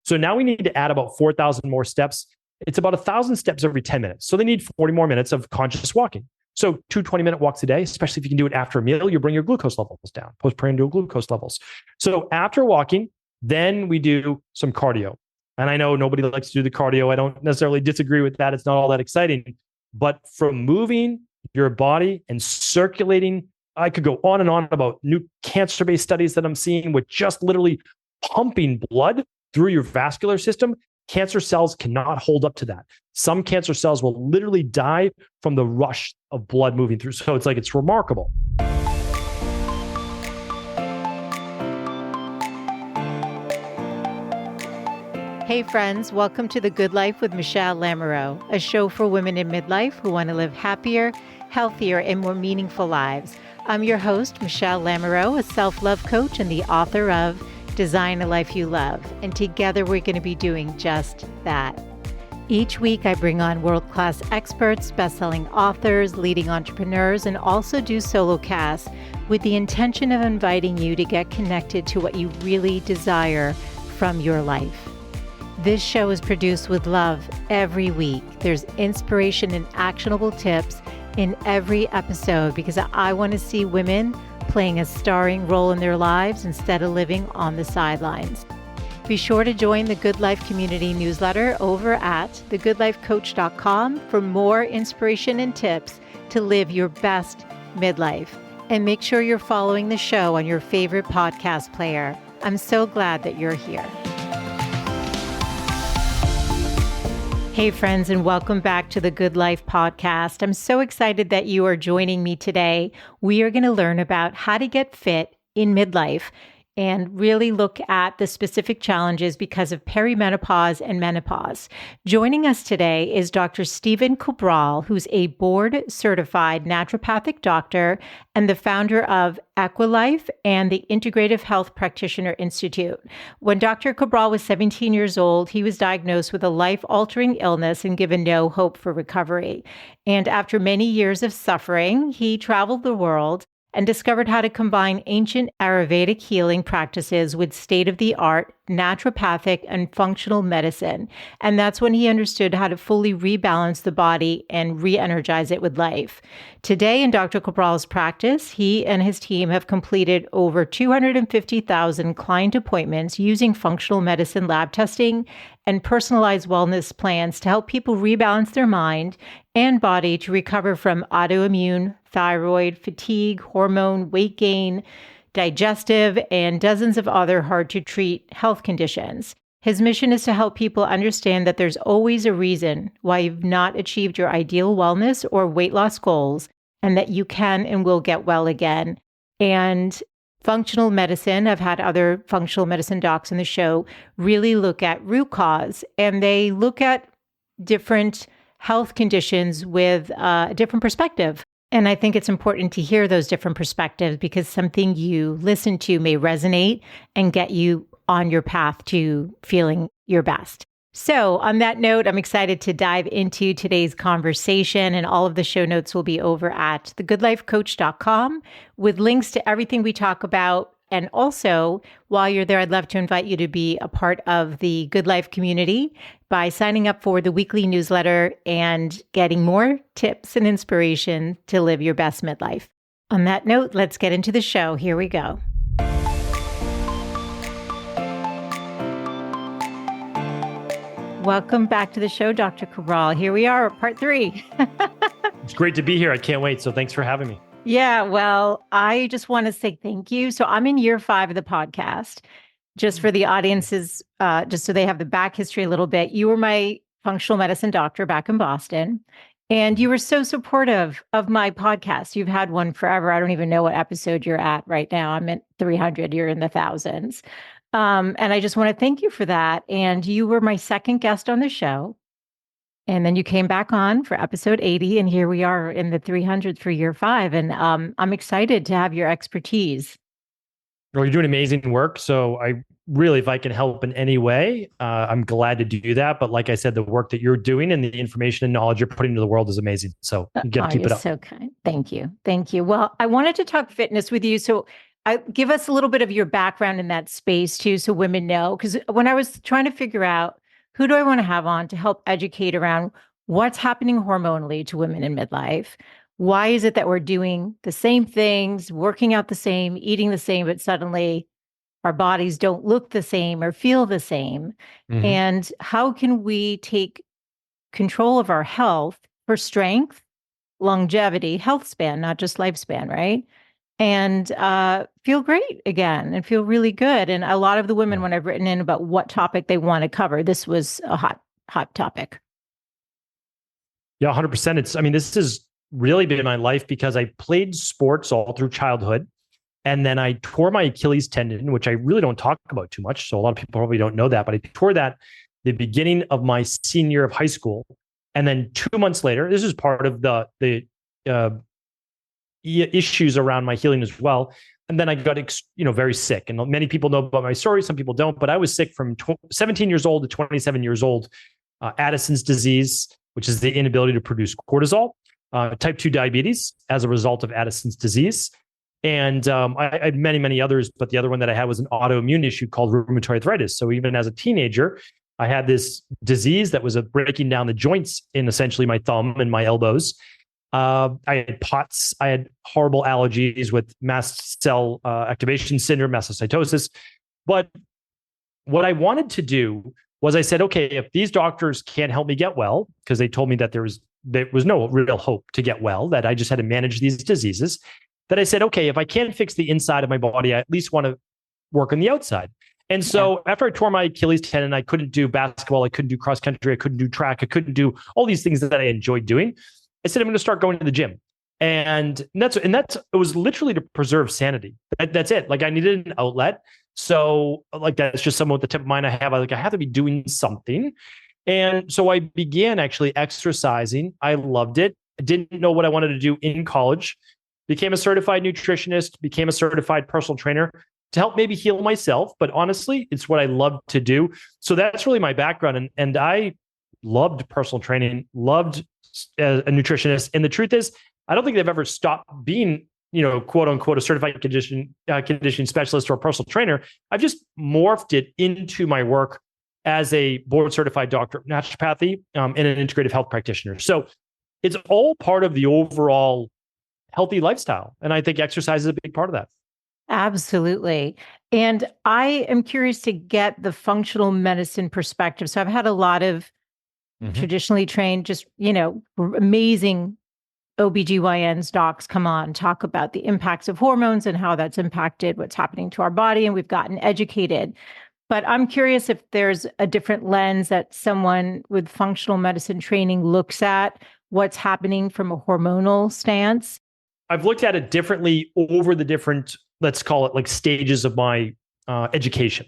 So now we need to add about 4,000 more steps. It's about 1,000 steps every 10 minutes. So they need 40 more minutes of conscious walking. So 2 20-minute walks a day, especially if you can do it after a meal, you bring your glucose levels down, postprandial glucose levels. So after walking, then we do some cardio. And I know nobody likes to do the cardio. I don't necessarily disagree with that. It's not all that exciting. But from moving your body and circulating, I could go on and on about new cancer-based studies that I'm seeing with just literally pumping blood through your vascular system. Cancer cells cannot hold up to that. Some cancer cells will literally die from the rush of blood moving through. So it's remarkable. Hey friends, welcome to The Good Life with Michelle Lamoureux, a show for women in midlife who want to live happier, healthier, and more meaningful lives. I'm your host, Michelle Lamoureux, a self-love coach and the author of Design a Life You Love. And together we're going to be doing just that. Each week I bring on world-class experts, best-selling authors, leading entrepreneurs, and also do solo casts with the intention of inviting you to get connected to what you really desire from your life. This show is produced with love every week. There's inspiration and actionable tips in every episode because I want to see women playing a starring role in their lives instead of living on the sidelines. Be sure to join the Good Life community newsletter over at thegoodlifecoach.com for more inspiration and tips to live your best midlife. And make sure you're following the show on your favorite podcast player. I'm so glad that you're here. Hey friends, and welcome back to the Good Life podcast. I'm so excited that you are joining me today. We are going to learn about how to get fit in midlife and really look at the specific challenges because of perimenopause and menopause. Joining us today is Dr. Stephen Cabral, who's a board-certified naturopathic doctor and the founder of EquiLife and the Integrative Health Practitioner Institute. When Dr. Cabral was 17 years old, he was diagnosed with a life-altering illness and given no hope for recovery. And after many years of suffering, he traveled the world and discovered how to combine ancient Ayurvedic healing practices with state-of-the-art naturopathic and functional medicine. And that's when he understood how to fully rebalance the body and re-energize it with life. Today in Dr. Cabral's practice, he and his team have completed over 250,000 client appointments using functional medicine lab testing and personalized wellness plans to help people rebalance their mind and body to recover from autoimmune, thyroid, fatigue, hormone, weight gain, digestive, and dozens of other hard-to-treat health conditions. His mission is to help people understand that there's always a reason why you've not achieved your ideal wellness or weight loss goals, and that you can and will get well again. And functional medicine, I've had other functional medicine docs in the show, really look at root cause, and they look at different health conditions with a different perspective. And I think it's important to hear those different perspectives because something you listen to may resonate and get you on your path to feeling your best. So on that note, I'm excited to dive into today's conversation, and all of the show notes will be over at thegoodlifecoach.com with links to everything we talk about. And also, while you're there, I'd love to invite you to be a part of the Good Life community by signing up for the weekly newsletter and getting more tips and inspiration to live your best midlife. On that note, let's get into the show. Here we go. Welcome back to the show, Dr. Cabral. Here we are, part 3. It's great to be here. I can't wait. So thanks for having me. Yeah, well, I just want to say thank you. So I'm in year 5 of the podcast. Just for the audiences, just so they have the back history a little bit. You were my functional medicine doctor back in Boston, and you were so supportive of my podcast. You've had one forever. I don't even know what episode you're at right now. I'm at 300. You're in the thousands. And I just want to thank you for that. And you were my second guest on the show. And then you came back on for episode 80, and here we are in the 300 for year 5. And I'm excited to have your expertise. Well, you're doing amazing work. So I really, if I can help in any way, I'm glad to do that. But like I said, the work that you're doing and the information and knowledge you're putting into the world is amazing. So you got to keep it up. So kind. Thank you. Thank you. Well, I wanted to talk fitness with you. So give us a little bit of your background in that space too, so women know. Because when I was trying to figure out who do I want to have on to help educate around what's happening hormonally to women in midlife, why is it that we're doing the same things, working out the same, eating the same, but suddenly our bodies don't look the same or feel the same? Mm-hmm. And how can we take control of our health for strength, longevity, health span, not just lifespan, right? And feel great again and feel really good. And a lot of the women, when I've written in about what topic they want to cover, this was a hot topic. Yeah, 100%. This has really been my life because I played sports all through childhood. And then I tore my Achilles tendon, which I really don't talk about too much. So a lot of people probably don't know that, but I tore that the beginning of my senior year of high school. And then 2 months later, this is part of the issues around my healing as well. And then I got, very sick. And many people know about my story. Some people don't, but I was sick from 17 years old to 27 years old. Addison's disease, which is the inability to produce cortisol, type 2 diabetes as a result of Addison's disease. And I had many, many others, but the other one that I had was an autoimmune issue called rheumatoid arthritis. So even as a teenager, I had this disease that was breaking down the joints in essentially my thumb and my elbows. I had POTS. I had horrible allergies with mast cell activation syndrome, mastocytosis. But what I wanted to do was I said, okay, if these doctors can't help me get well, because they told me that there was no real hope to get well, that I just had to manage these diseases, that I said, okay, if I can't fix the inside of my body, I at least want to work on the outside. And so after I tore my Achilles tendon, I couldn't do basketball, I couldn't do cross country, I couldn't do track, I couldn't do all these things that I enjoyed doing. I said, I'm going to start going to the gym. And it was literally to preserve sanity. That's it. Like I needed an outlet. So like, that's just somewhat the tip of mind I have. I have to be doing something. And so I began actually exercising. I loved it. I didn't know what I wanted to do in college. Became a certified nutritionist, became a certified personal trainer to help maybe heal myself. But honestly, it's what I love to do. So that's really my background. And I loved personal training, loved a nutritionist. And the truth is, I don't think they've ever stopped being, quote unquote, a certified conditioning specialist or a personal trainer. I've just morphed it into my work as a board certified doctor of naturopathy and an integrative health practitioner. So it's all part of the overall healthy lifestyle. And I think exercise is a big part of that. Absolutely. And I am curious to get the functional medicine perspective. So I've had a lot of traditionally trained, just, amazing OBGYNs, docs come on, talk about the impacts of hormones and how that's impacted what's happening to our body. And we've gotten educated. But I'm curious if there's a different lens that someone with functional medicine training looks at what's happening from a hormonal stance. I've looked at it differently over the different, let's call it like stages of my education.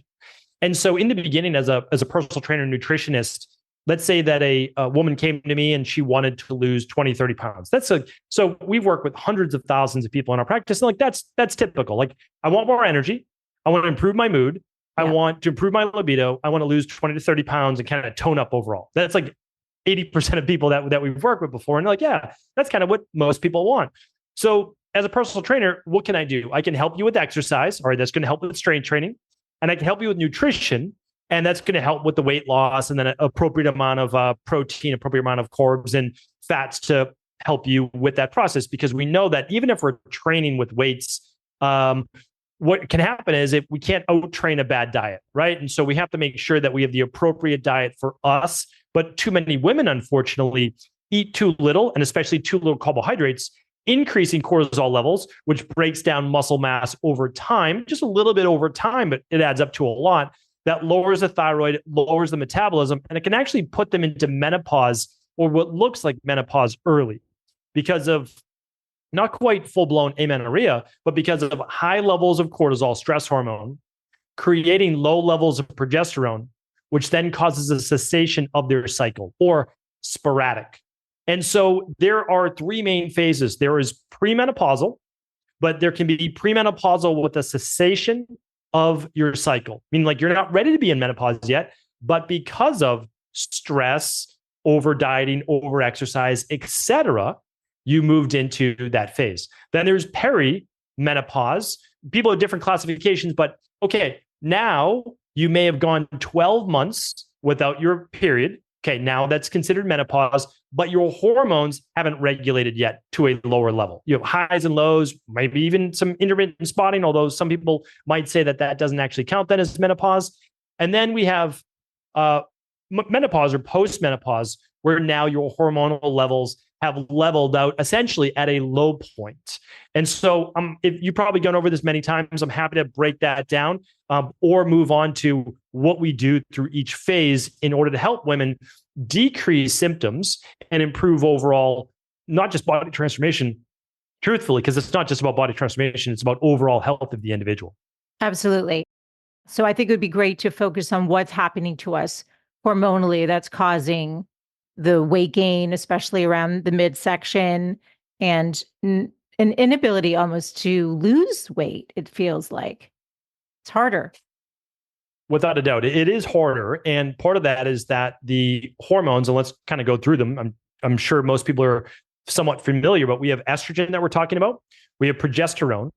And so in the beginning, as a personal trainer nutritionist, let's say that a woman came to me and she wanted to lose 20, 30 pounds. So we've worked with hundreds of thousands of people in our practice. And like, that's typical. Like, I want more energy. I want to improve my mood. I want to improve my libido. I want to lose 20 to 30 pounds and kind of tone up overall. That's like 80% of people that we've worked with before. And like, yeah, that's kind of what most people want. So as a personal trainer, what can I do? I can help you with exercise. All right, that's going to help with strength training. And I can help you with nutrition. And that's going to help with the weight loss and then an appropriate amount of protein, appropriate amount of carbs and fats to help you with that process. Because we know that even if we're training with weights, what can happen is if we can't out-train a bad diet, right? And so we have to make sure that we have the appropriate diet for us. But too many women, unfortunately, eat too little, and especially too little carbohydrates, increasing cortisol levels, which breaks down muscle mass over time, just a little bit over time, but it adds up to a lot. That lowers the thyroid, lowers the metabolism, and it can actually put them into menopause or what looks like menopause early because of not quite full-blown amenorrhea, but because of high levels of cortisol, stress hormone, creating low levels of progesterone, which then causes a cessation of their cycle or sporadic. And so there are three main phases. There is premenopausal, but there can be premenopausal with a cessation of your cycle, meaning like you're not ready to be in menopause yet, but because of stress, over dieting, over exercise, etc., you moved into that phase. Then there's perimenopause, people have different classifications, but okay, now you may have gone 12 months without your period. Okay, now that's considered menopause, but your hormones haven't regulated yet to a lower level. You have highs and lows, maybe even some intermittent spotting, although some people might say that that doesn't actually count then as menopause. And then we have menopause or post-menopause, where now your hormonal levels have leveled out essentially at a low point. And so if you've probably gone over this many times, I'm happy to break that down or move on to what we do through each phase in order to help women decrease symptoms and improve overall, not just body transformation, truthfully, because it's not just about body transformation, it's about overall health of the individual. Absolutely. So I think it would be great to focus on what's happening to us hormonally that's causing the weight gain, especially around the midsection, and an inability almost to lose weight. It feels like it's harder. Without a doubt, it is harder. And part of that is that the hormones, and let's kind of go through them. I'm sure most people are somewhat familiar, but we have estrogen that we're talking about. We have progesterone.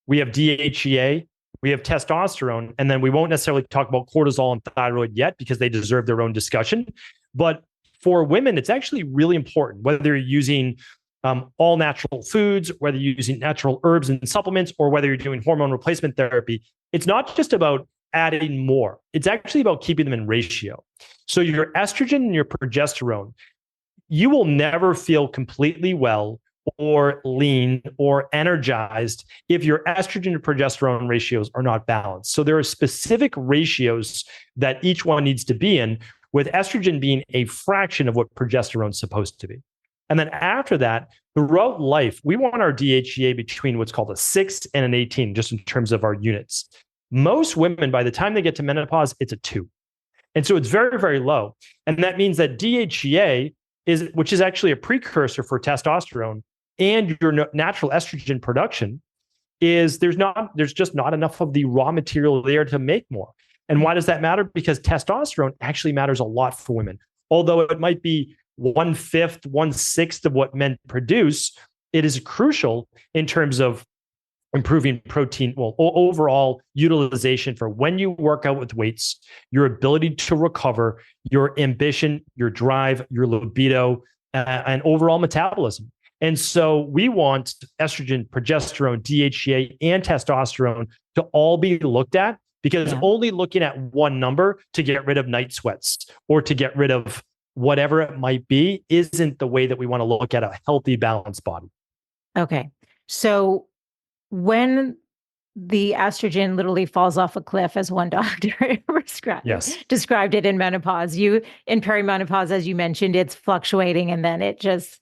We have DHEA. We have testosterone. And then we won't necessarily talk about cortisol and thyroid yet because they deserve their own discussion. But for women, it's actually really important, whether you're using all natural foods, whether you're using natural herbs and supplements, or whether you're doing hormone replacement therapy. It's not just about adding more. It's actually about keeping them in ratio. So your estrogen and your progesterone, you will never feel completely well or lean or energized if your estrogen and progesterone ratios are not balanced. So there are specific ratios that each one needs to be in, with estrogen being a fraction of what progesterone is supposed to be. And then after that, throughout life, we want our DHEA between what's called a 6 and an 18, just in terms of our units. Most women, by the time they get to menopause, it's a 2. And so it's very, very low. And that means that DHEA which is actually a precursor for testosterone, and your natural estrogen production there's just not enough of the raw material there to make more. And why does that matter? Because testosterone actually matters a lot for women. Although it might be 1/5, 1/6 of what men produce, it is crucial in terms of improving protein, overall utilization for when you work out with weights, your ability to recover, your ambition, your drive, your libido, and overall metabolism. And so we want estrogen, progesterone, DHEA, and testosterone to all be looked at, because only looking at one number to get rid of night sweats or to get rid of whatever it might be isn't the way that we want to look at a healthy, balanced body. Okay. So when the estrogen literally falls off a cliff, as one doctor described it in menopause, in perimenopause, as you mentioned, it's fluctuating, and then it's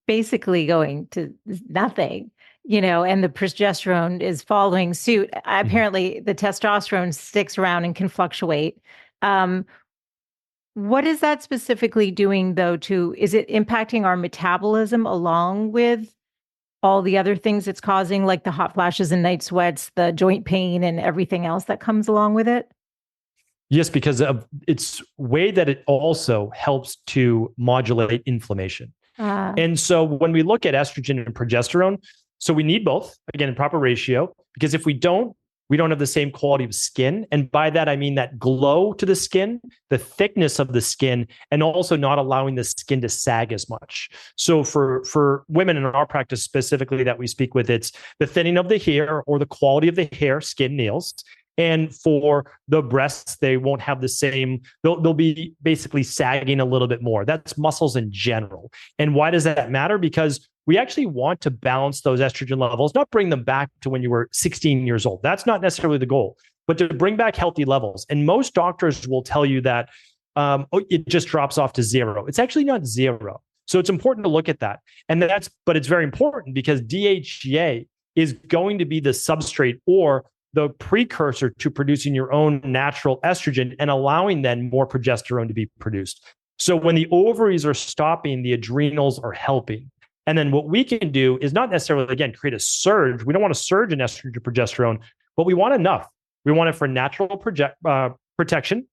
basically going to nothing, and the progesterone is following suit. Apparently the testosterone sticks around and can fluctuate. What is that specifically doing though is it impacting our metabolism along with all the other things it's causing, like the hot flashes and night sweats, the joint pain, and everything else that comes along with it? Yes, because of its way that it also helps to modulate inflammation. And so when we look at estrogen and progesterone, so we need both, again, in proper ratio, because if we don't have the same quality of skin. And by that, I mean that glow to the skin, the thickness of the skin, and also not allowing the skin to sag as much. So for women in our practice specifically that we speak with, it's the thinning of the hair or the quality of the hair, skin, nails. And for the breasts, they won't have the same, they'll be basically sagging a little bit more. That's muscles in general. And why does that matter? Because we actually want to balance those estrogen levels, not bring them back to when you were 16 years old. That's not necessarily the goal, but to bring back healthy levels. And most doctors will tell you that it just drops off to 0. It's actually not 0. So it's important to look at that. But it's very important because DHEA is going to be the substrate or the precursor to producing your own natural estrogen and allowing then more progesterone to be produced. So when the ovaries are stopping, the adrenals are helping. And then what we can do is not necessarily, again, create a surge. We don't want a surge in estrogen or progesterone, but we want enough. We want it for natural protection.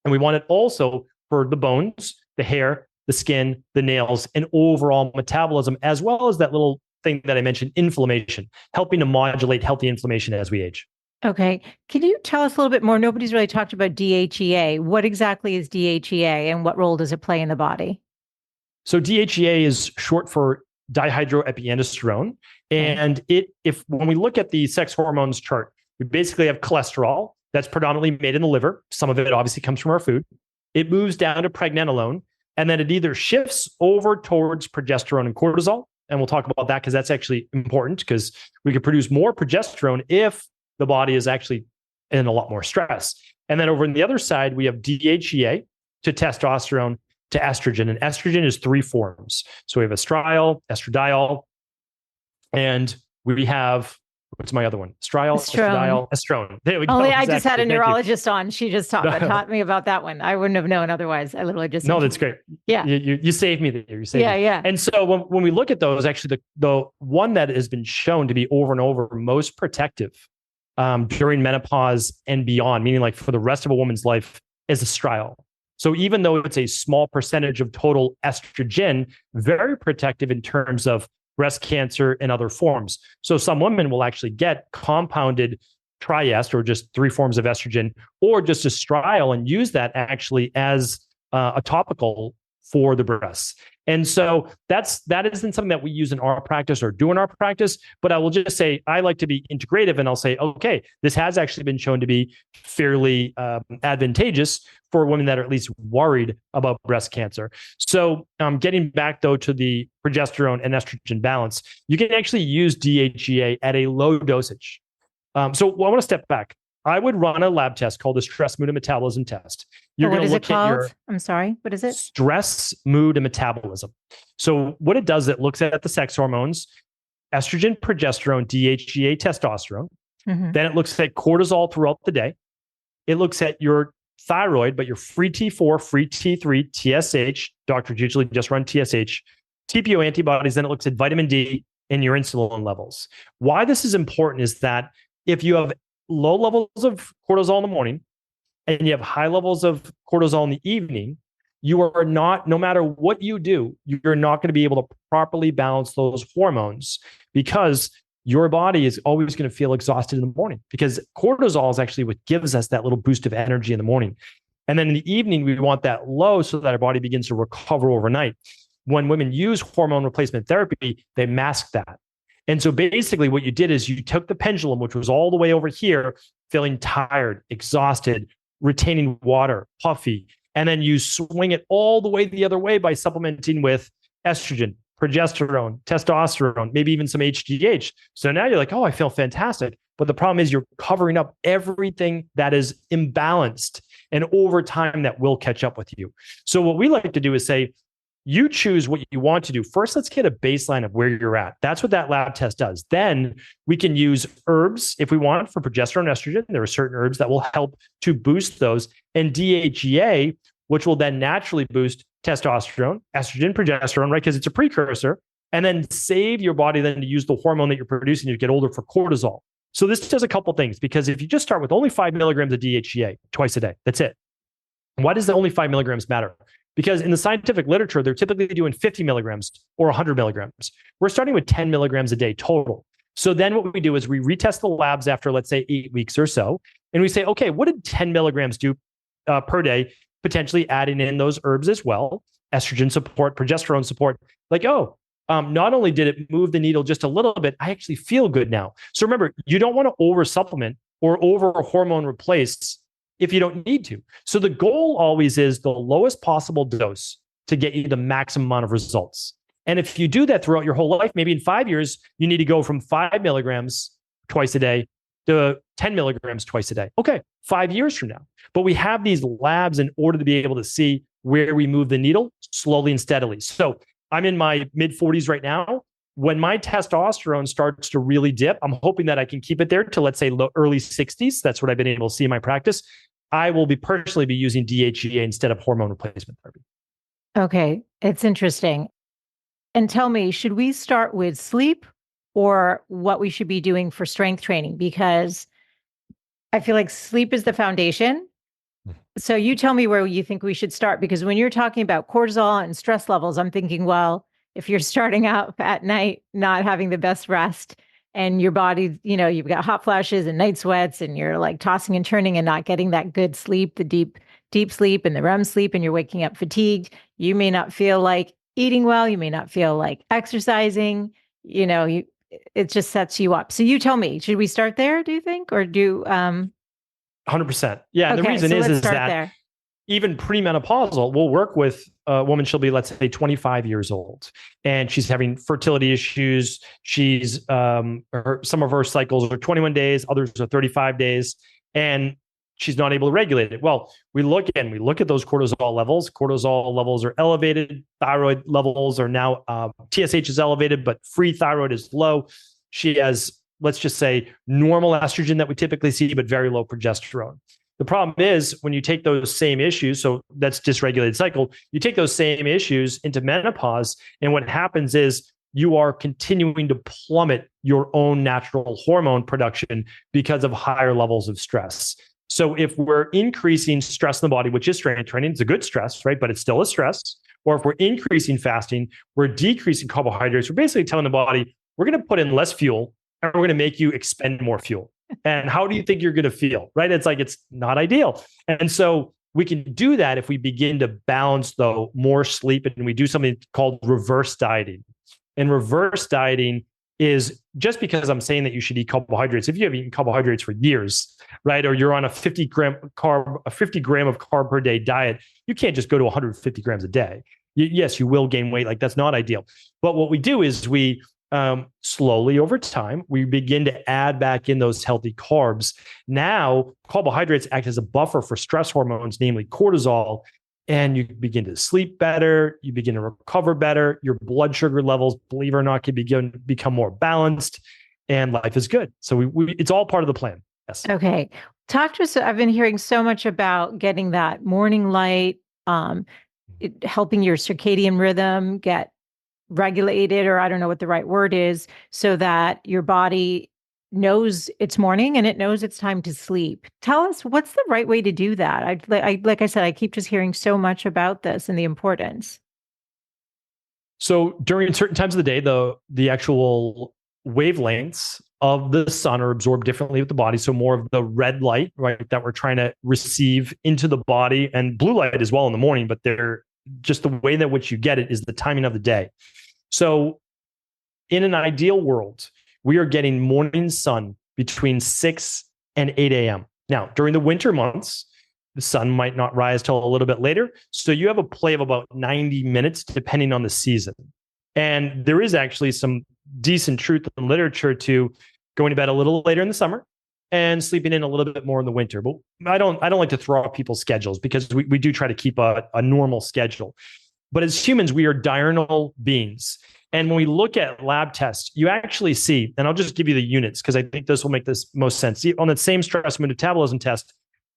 And we want it also for the bones, the hair, the skin, the nails, and overall metabolism, as well as that little thing that I mentioned, inflammation, helping to modulate healthy inflammation as we age. Okay. Can you tell us a little bit more? Nobody's really talked about DHEA. What exactly is DHEA and what role does it play in the body? So DHEA is short for dihydroepiandrosterone. And when we look at the sex hormones chart, we basically have cholesterol that's predominantly made in the liver. Some of it obviously comes from our food. It moves down to pregnenolone, and then it either shifts over towards progesterone and cortisol. And we'll talk about that because that's actually important, because we could produce more progesterone if the body is actually in a lot more stress. And then over on the other side, we have DHEA to testosterone to estrogen. And estrogen is 3 forms. So we have estriol, estradiol, and we have, what's my other one? Estradiol, estrone. There we go. Only exactly. I just had a neurologist on. She just taught me about that one. I wouldn't have known otherwise. I literally just... No, that's great. Yeah. You saved me there. You saved me. Yeah. And so when we look at those, actually the one that has been shown to be over and over most protective during menopause and beyond, meaning like for the rest of a woman's life, is estriol. So even though it's a small percentage of total estrogen, very protective in terms of breast cancer and other forms. So some women will actually get compounded triest, or just 3 forms of estrogen, or just estriol, and use that actually as a topical for the breasts. And so that isn't something that we use in our practice or do in our practice, but I will just say, I like to be integrative, and I'll say, okay, this has actually been shown to be fairly advantageous for women that are at least worried about breast cancer. So getting back though to the progesterone and estrogen balance, you can actually use DHEA at a low dosage. So I want to step back. I would run a lab test called the stress, mood, and metabolism test. You're going to look at your... I'm sorry, what is it? Stress, mood, and metabolism. So what it does, it looks at the sex hormones, estrogen, progesterone, DHEA, testosterone. Mm-hmm. Then it looks at cortisol throughout the day. It looks at your thyroid, but your free T4, free T3, TSH. Doctors usually just run TSH. TPO antibodies. Then it looks at vitamin D and your insulin levels. Why this is important is that if you have low levels of cortisol in the morning and you have high levels of cortisol in the evening, you are not, no matter what you do, you're not going to be able to properly balance those hormones, because your body is always going to feel exhausted in the morning, because cortisol is actually what gives us that little boost of energy in the morning. And then in the evening, we want that low so that our body begins to recover overnight. When women use hormone replacement therapy, they mask that. And so basically what you did is you took the pendulum, which was all the way over here, feeling tired, exhausted, retaining water, puffy, and then you swing it all the way the other way by supplementing with estrogen, progesterone, testosterone, maybe even some HGH. So now you're like, oh, I feel fantastic. But the problem is you're covering up everything that is imbalanced, and over time that will catch up with you. So what we like to do is say, you choose what you want to do. First, let's get a baseline of where you're at. That's what that lab test does. Then we can use herbs if we want for progesterone, estrogen. There are certain herbs that will help to boost those. And DHEA, which will then naturally boost testosterone, estrogen, progesterone, right? Because it's a precursor. And then save your body then to use the hormone that you're producing to get older for cortisol. So this does a couple things, because if you just start with only 5 milligrams of DHEA twice a day, that's it. Why does the only 5 milligrams matter? Because in the scientific literature, they're typically doing 50 milligrams or 100 milligrams. We're starting with 10 milligrams a day total. So then what we do is we retest the labs after, let's say, 8 weeks or so. And we say, okay, what did 10 milligrams do per day? Potentially adding in those herbs as well, estrogen support, progesterone support. Like, not only did it move the needle just a little bit, I actually feel good now. So remember, you don't want to over supplement or over hormone replace if you don't need to. So the goal always is the lowest possible dose to get you the maximum amount of results. And if you do that throughout your whole life, maybe in 5 years, you need to go from 5 milligrams twice a day to 10 milligrams twice a day. Okay, 5 years from now. But we have these labs in order to be able to see where we move the needle slowly and steadily. So I'm in my mid 40s right now. When my testosterone starts to really dip, I'm hoping that I can keep it there to, let's say, early 60s. That's what I've been able to see in my practice. I will personally be using DHEA instead of hormone replacement therapy. Okay, it's interesting. And tell me, should we start with sleep or what we should be doing for strength training? Because I feel like sleep is the foundation. So you tell me where you think we should start, because when you're talking about cortisol and stress levels, I'm thinking, well, if you're starting out at night, not having the best rest and your body, you've got hot flashes and night sweats and you're like tossing and turning and not getting that good sleep, the deep sleep and the REM sleep, and you're waking up fatigued, you may not feel like eating well. You may not feel like exercising, it just sets you up. So you tell me, should we start there, do you think? Or do 100%. Yeah. And okay, the reason so is that there. Even premenopausal, we'll work with a woman, she'll be, let's say, 25 years old, and she's having fertility issues. She's some of her cycles are 21 days, others are 35 days, and she's not able to regulate it. Well, we look at those cortisol levels. Cortisol levels are elevated. Thyroid levels are now, TSH is elevated, but free thyroid is low. She has, let's just say, normal estrogen that we typically see, but very low progesterone. The problem is when you take those same issues, so that's dysregulated cycle, you take those same issues into menopause, and what happens is you are continuing to plummet your own natural hormone production because of higher levels of stress. So if we're increasing stress in the body, which is strength training, it's a good stress, right? But it's still a stress. Or if we're increasing fasting, we're decreasing carbohydrates. We're basically telling the body, we're going to put in less fuel and we're going to make you expend more fuel. And how do you think you're going to feel, right? It's like, it's not ideal. And so we can do that if we begin to balance, though, more sleep, and we do something called reverse dieting. And reverse dieting is, just because I'm saying that you should eat carbohydrates, if you have eaten carbohydrates for years, right? Or you're on a 50 gram of carb per day diet, you can't just go to 150 grams a day. Yes, you will gain weight. Like, that's not ideal. But what we do is we slowly over time, we begin to add back in those healthy carbs. Now, carbohydrates act as a buffer for stress hormones, namely cortisol, and you begin to sleep better. You begin to recover better. Your blood sugar levels, believe it or not, can become more balanced, and life is good. So it's all part of the plan. Yes. Okay. Talk to us. I've been hearing so much about getting that morning light, helping your circadian rhythm get regulated, or I don't know what the right word is, so that your body knows it's morning and it knows it's time to sleep. Tell us, what's the right way to do that? I like I said, I keep just hearing so much about this and the importance. So during certain times of the day, the actual wavelengths of the sun are absorbed differently with the body. So more of the red light, right, that we're trying to receive into the body, and blue light as well in the morning, but they're just the way in which you get it is the timing of the day. So in an ideal world, we are getting morning sun between 6 and 8 a.m. Now, during the winter months, the sun might not rise till a little bit later. So you have a play of about 90 minutes, depending on the season. And there is actually some decent truth in literature to going to bed a little later in the summer and sleeping in a little bit more in the winter. But I don't like to throw off people's schedules, because we do try to keep a normal schedule. But as humans, we are diurnal beings. And when we look at lab tests, you actually see, and I'll just give you the units because I think this will make this most sense. See, on that same stress metabolism test,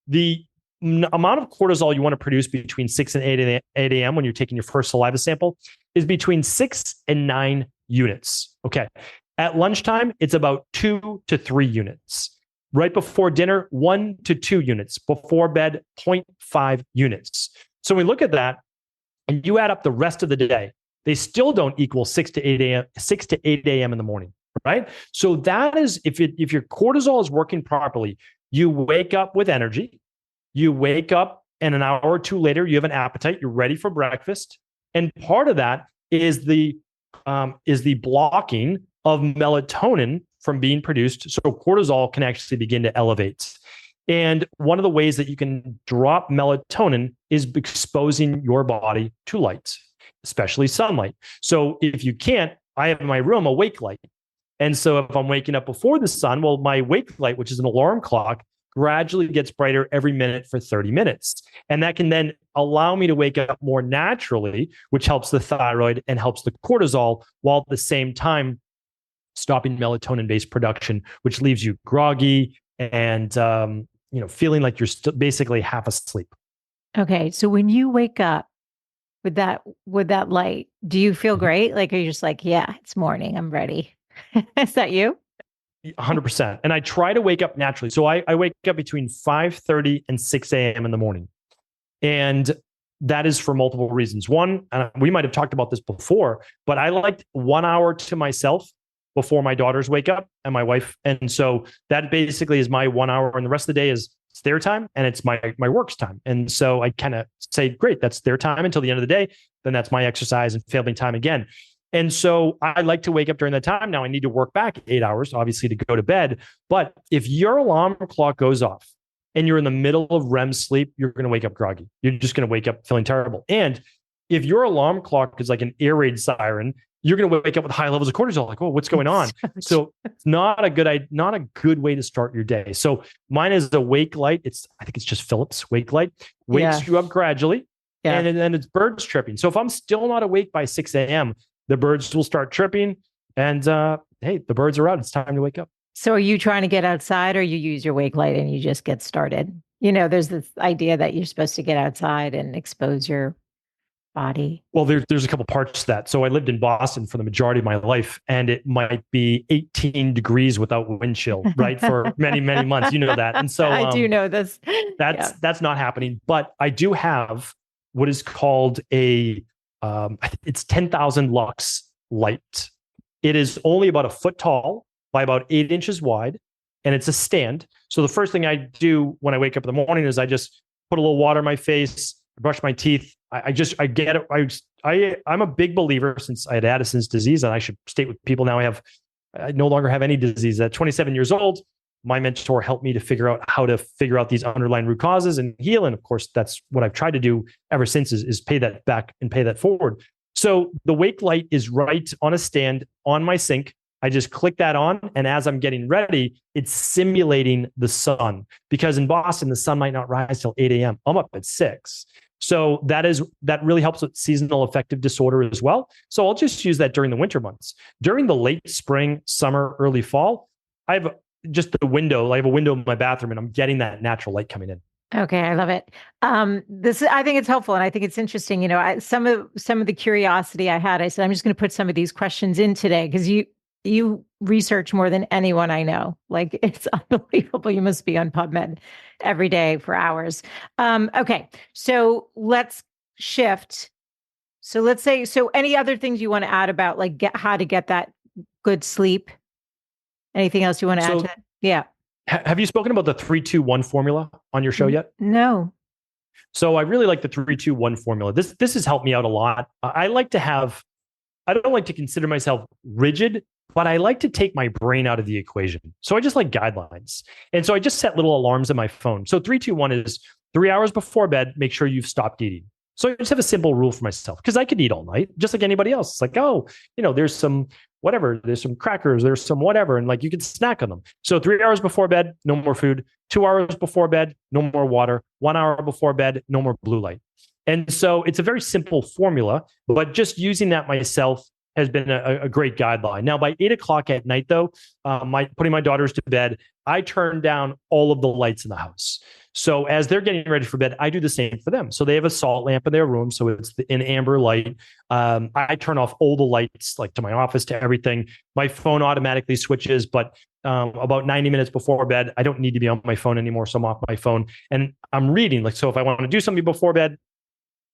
the amount of cortisol you want to produce between 6 and 8 a.m. when you're taking your first saliva sample is between 6 and 9 units. Okay. At lunchtime, it's about 2 to 3 units. Right before dinner, 1 to 2 units. Before bed, 0.5 units. So we look at that and you add up the rest of the day, they still don't equal 6 to 8 a.m. in the morning, right? So that is, if your cortisol is working properly, you wake up with energy, you wake up and an hour or two later, you have an appetite, you're ready for breakfast. And part of that is the blocking of melatonin from being produced. So cortisol can actually begin to elevate. And one of the ways that you can drop melatonin is exposing your body to light, especially sunlight. So if you can't, I have in my room a wake light. And so if I'm waking up before the sun, well, my wake light, which is an alarm clock, gradually gets brighter every minute for 30 minutes. And that can then allow me to wake up more naturally, which helps the thyroid and helps the cortisol, while at the same time stopping melatonin-based production, which leaves you groggy and feeling like you're still basically half asleep. Okay, so when you wake up with that light, do you feel great? Like, are you just like, yeah, it's morning, I'm ready? Is that you? 100%. And I try to wake up naturally. So I wake up between 5:30 and 6 a.m. in the morning. And that is for multiple reasons. One, and we might have talked about this before, but I like 1 hour to myself before my daughters wake up and my wife. And so that basically is my 1 hour, and the rest of the day is it's their time and it's my work's time. And so I kind of say, great, that's their time until the end of the day. Then that's my exercise and family time again. And so I like to wake up during that time. Now I need to work back 8 hours, obviously, to go to bed. But if your alarm clock goes off and you're in the middle of REM sleep, you're going to wake up groggy. You're just going to wake up feeling terrible. And if your alarm clock is like an air raid siren, you're going to wake up with high levels of cortisol. Like, oh, what's going on? So it's not a good way to start your day. So mine is the wake light. I think it's just Philips wake light. Wakes you up gradually. Yeah. And then it's birds chirping. So if I'm still not awake by 6 a.m., the birds will start chirping. And hey, the birds are out. It's time to wake up. So are you trying to get outside, or you use your wake light and you just get started? There's this idea that you're supposed to get outside and expose your body. Well, there's a couple parts to that. So I lived in Boston for the majority of my life, and it might be 18 degrees without wind chill, right? For many, many months. You know that. And so I do know this. That's not happening. But I do have what is called it's 10,000 lux light. It is only about a foot tall by about 8 inches wide, and it's a stand. So the first thing I do when I wake up in the morning is I just put a little water in my face, brush my teeth. I get it. I'm a big believer, since I had Addison's disease, and I should state with people now I no longer have any disease. At 27 years old, my mentor helped me to figure out how to figure out these underlying root causes and heal. And of course, that's what I've tried to do ever since is pay that back and pay that forward. So the wake light is right on a stand on my sink. I just click that on, and as I'm getting ready, it's simulating the sun, because in Boston, the sun might not rise till 8 a.m. I'm up at 6. So that really helps with seasonal affective disorder as well. So I'll just use that during the winter months. During the late spring, summer, early fall, I have just the window. I have a window in my bathroom, and I'm getting that natural light coming in. Okay, I love it. I think it's helpful, and I think it's interesting. Some of the curiosity I had, I said, I'm just going to put some of these questions in today, because you research more than anyone I know. Like, it's unbelievable. You must be on PubMed every day for hours. Okay, so let's shift. So let's say, any other things you want to add about how to get that good sleep? Anything else you want to add to that? Yeah. Have you spoken about the 3-2-1 formula on your show yet? No. So I really like the 3-2-1 formula. This has helped me out a lot. I don't like to consider myself rigid, but I like to take my brain out of the equation. So I just like guidelines. And so I just set little alarms on my phone. So 3-2-1 is 3 hours before bed, make sure you've stopped eating. So I just have a simple rule for myself, because I could eat all night, just like anybody else. It's like, there's some whatever, there's some crackers, there's some whatever, and you can snack on them. So 3 hours before bed, no more food. 2 hours before bed, no more water. 1 hour before bed, no more blue light. And so it's a very simple formula, but just using that myself has been a great guideline. Now, by 8 o'clock at night, though, putting my daughters to bed, I turn down all of the lights in the house. So as they're getting ready for bed, I do the same for them. So they have a salt lamp in their room, so it's an amber light. I turn off all the lights, to my office, to everything. My phone automatically switches, but about 90 minutes before bed, I don't need to be on my phone anymore, so I'm off my phone. And I'm reading. So if I want to do something before bed,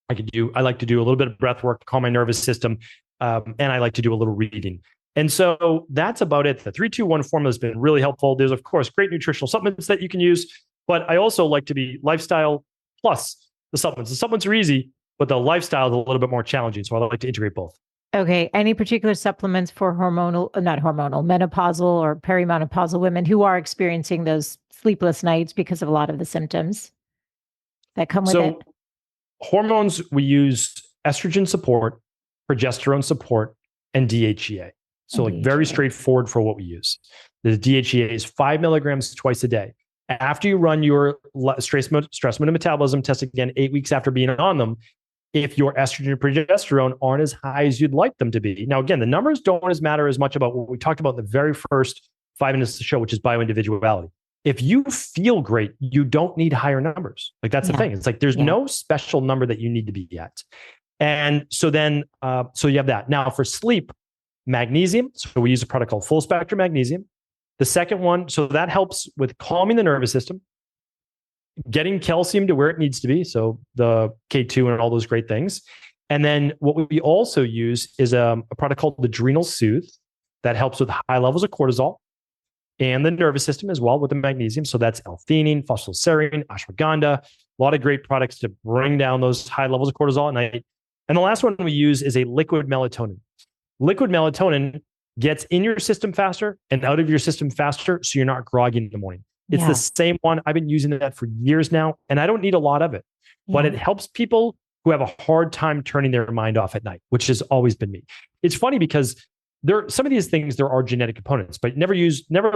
I like to do a little bit of breath work to calm my nervous system. And I like to do a little reading. And so that's about it. The 3-2-1 formula has been really helpful. There's, of course, great nutritional supplements that you can use, but I also like to be lifestyle plus the supplements. The supplements are easy, but the lifestyle is a little bit more challenging. So I like to integrate both. Okay. Any particular supplements for menopausal or perimenopausal women who are experiencing those sleepless nights because of a lot of the symptoms that come with it? Hormones, we use estrogen support, progesterone support, and DHEA. So very straightforward for what we use. The DHEA is 5 milligrams twice a day. After you run your stress hormone metabolism test again 8 weeks after being on them, if your estrogen and progesterone aren't as high as you'd like them to be. Now, again, the numbers don't matter as much about what we talked about in the very first 5 minutes of the show, which is bioindividuality. If you feel great, you don't need higher numbers. That's the thing. It's there's no special number that you need to be at. And so then, so you have that. Now for sleep, magnesium. So we use a product called full spectrum magnesium. The second one, so that helps with calming the nervous system. getting calcium to where it needs to be. So the K2 and all those great things. And then what we also use is a product called Adrenal Soothe that helps with high levels of cortisol and the nervous system as well with the magnesium. So that's L-theanine, phosphoserine, ashwagandha, a lot of great products to bring down those high levels of cortisol at night. And the last one we use is a liquid melatonin. Liquid melatonin gets in your system faster and out of your system faster, so you're not groggy in the morning. It's the same one. I've been using that for years now, and I don't need a lot of it, but it helps people who have a hard time turning their mind off at night, which has always been me. It's funny because some of these things, there are genetic components, but never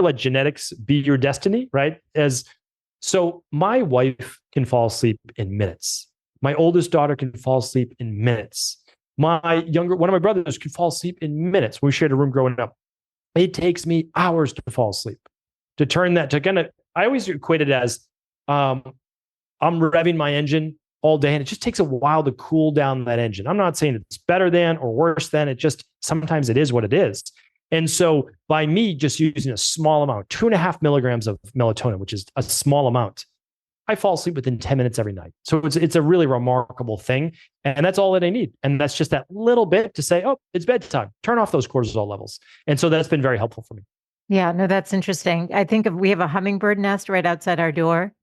let genetics be your destiny, right? So my wife can fall asleep in minutes. My oldest daughter can fall asleep in minutes. One of my brothers can fall asleep in minutes. We shared a room growing up. It takes me hours to fall asleep. To turn that to kind of, I always equate it as I'm revving my engine all day, and it just takes a while to cool down that engine. I'm not saying it's better than or worse than, it just, sometimes it is what it is. And so by me just using a small amount, 2.5 milligrams of melatonin, which is a small amount, I fall asleep within 10 minutes every night. So it's a really remarkable thing. And that's all that I need. And that's just that little bit to say, oh, it's bedtime. Turn off those cortisol levels. And so that's been very helpful for me. Yeah, no, that's interesting. I think we have a hummingbird nest right outside our door,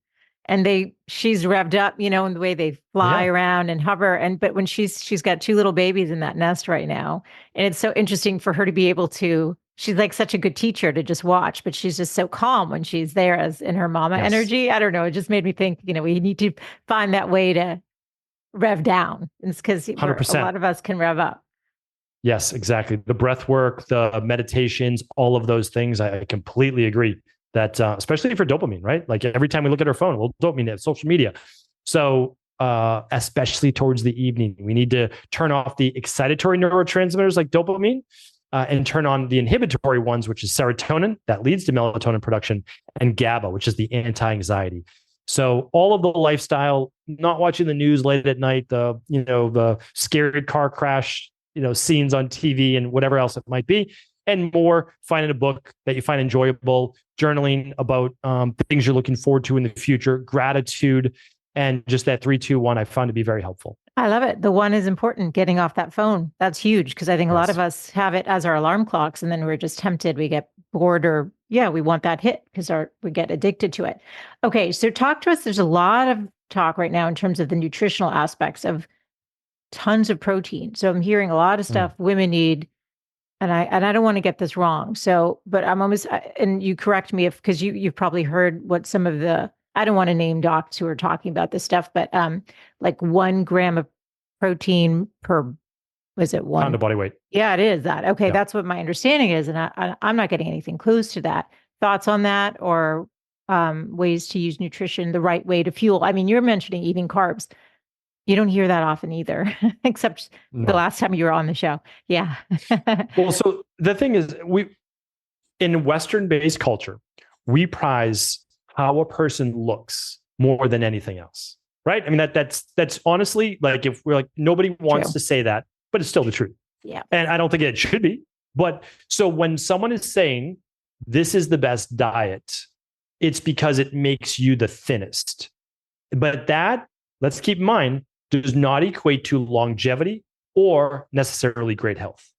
and she's revved up, in the way they fly around and hover. But when she's got 2 little babies in that nest right now, and it's so interesting for her to be able to, she's like such a good teacher to just watch, but she's just so calm when she's there as in her mama energy. I don't know. It just made me think, we need to find that way to rev down. It's because a lot of us can rev up. Yes, exactly. The breath work, the meditations, all of those things. I completely agree that, especially for dopamine, right? Like every time we look at our phone, we'll dopamine at social media. So, especially towards the evening, we need to turn off the excitatory neurotransmitters like dopamine and turn on the inhibitory ones, which is serotonin that leads to melatonin production, and GABA, which is the anti-anxiety. So all of the lifestyle, not watching the news late at night, the scary car crash, scenes on TV and whatever else it might be, and more finding a book that you find enjoyable, journaling about things you're looking forward to in the future, gratitude, and just that 3-2-1 I found to be very helpful. I love it. The one is important, getting off that phone. That's huge, because I think a lot of us have it as our alarm clocks, and then we're just tempted. We get bored, or we want that hit because we get addicted to it. Okay, so talk to us. There's a lot of talk right now in terms of the nutritional aspects of tons of protein. So I'm hearing a lot of stuff women need, and I don't want to get this wrong. So, but I'm almost, and you correct me because you've probably heard what some of the, I don't want to name docs who are talking about this stuff, but like 1 gram of protein per, was it 1 pound of body weight? Yeah, it is that. Okay, that's what my understanding is, and I'm not getting anything close to that. Thoughts on that, or ways to use nutrition the right way to fuel? I mean, you're mentioning eating carbs. You don't hear that often either, except the last time you were on the show. Yeah. Well, so the thing is, in Western-based culture, we prize how a person looks more than anything else, right? I mean, that's honestly, like, if we're like, nobody wants to say that, but it's still the truth. Yeah. And I don't think it should be. But so when someone is saying this is the best diet, it's because it makes you the thinnest. But that, let's keep in mind, does not equate to longevity or necessarily great health.